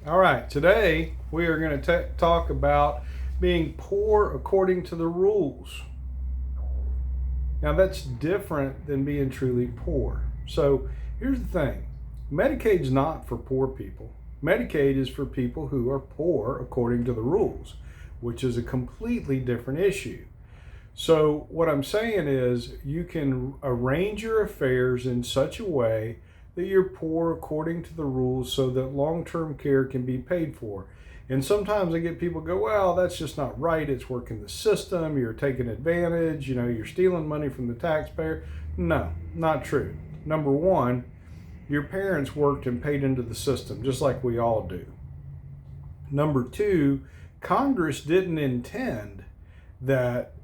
All right, today we are going to talk about being poor according to the rules. Now, that's different than being truly poor. So, here's the thing: Medicaid's not for poor people. Medicaid is for people who are poor according to the rules, which is a completely different issue. So, what I'm saying is, you can arrange your affairs in such a way that you're poor according to the rules so that long term care can be paid for. And sometimes I get people go, well, that's just not right. It's working the system. You're taking advantage. You're stealing money from the taxpayer. No, not true. Number one, your parents worked and paid into the system just like we all do. Number two, Congress didn't intend that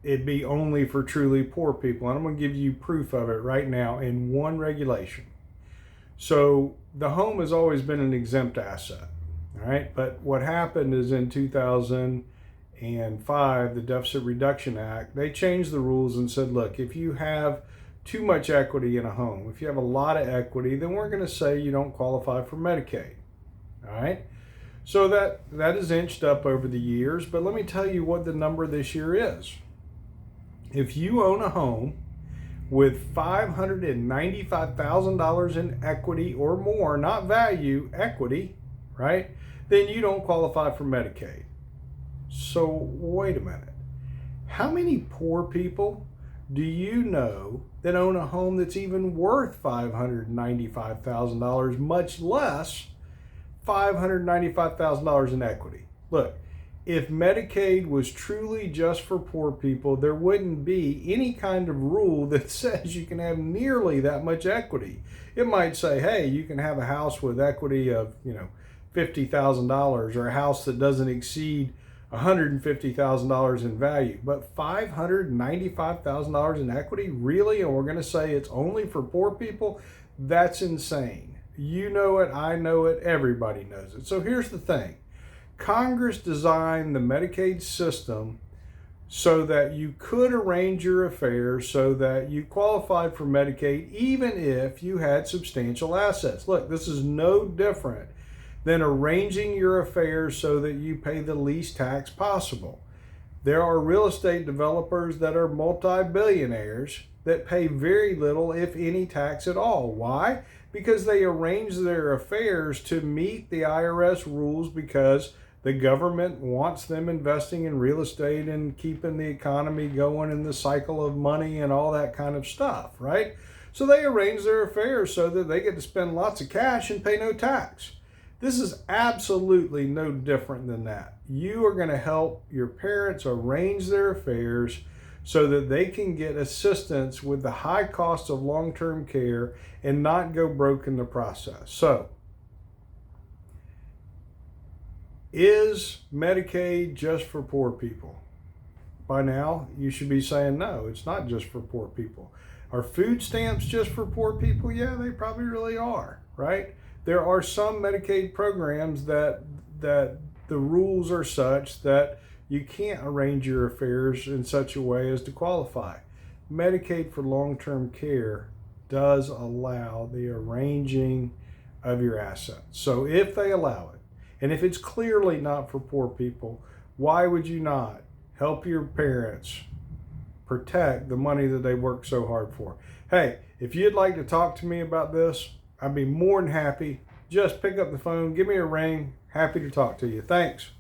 it be only for truly poor people. And I'm going to give you proof of it right now in one regulation. So the home has always been an exempt asset, all right? But what happened is in 2005, the Deficit Reduction Act, they changed the rules and said, look, if you have too much equity in a home, if you have a lot of equity, then we're going to say you don't qualify for Medicaid, all right? So that has inched up over the years, but let me tell you what the number this year is. If you own a home with $595,000 in equity or more, not value, equity, right? Then you don't qualify for Medicaid. So wait a minute. How many poor people do you know that own a home that's even worth $595,000, much less $595,000 in equity? Look, if Medicaid was truly just for poor people, there wouldn't be any kind of rule that says you can have nearly that much equity. It might say, hey, you can have a house with equity of, $50,000 or a house that doesn't exceed $150,000 in value. But $595,000 in equity? Really? And we're going to say it's only for poor people? That's insane. You know it, I know it, everybody knows it. So here's the thing. Congress designed the Medicaid system so that you could arrange your affairs so that you qualified for Medicaid even if you had substantial assets. Look, this is no different than arranging your affairs so that you pay the least tax possible. There are real estate developers that are multi-billionaires that pay very little, if any, tax at all. Why? Because they arrange their affairs to meet the IRS rules because the government wants them investing in real estate and keeping the economy going in the cycle of money and all that kind of stuff, right? So they arrange their affairs so that they get to spend lots of cash and pay no tax. This is absolutely no different than that. You are going to help your parents arrange their affairs so that they can get assistance with the high cost of long-term care and not go broke in the process. So, is Medicaid just for poor people? By now, you should be saying, no, it's not just for poor people. Are food stamps just for poor people? Yeah, they probably really are, right? There are some Medicaid programs that the rules are such that you can't arrange your affairs in such a way as to qualify. Medicaid for long-term care does allow the arranging of your assets. So if they allow it, and if it's clearly not for poor people, why would you not help your parents protect the money that they work so hard for? Hey, if you'd like to talk to me about this, I'd be more than happy. Just pick up the phone, give me a ring. Happy to talk to you. Thanks.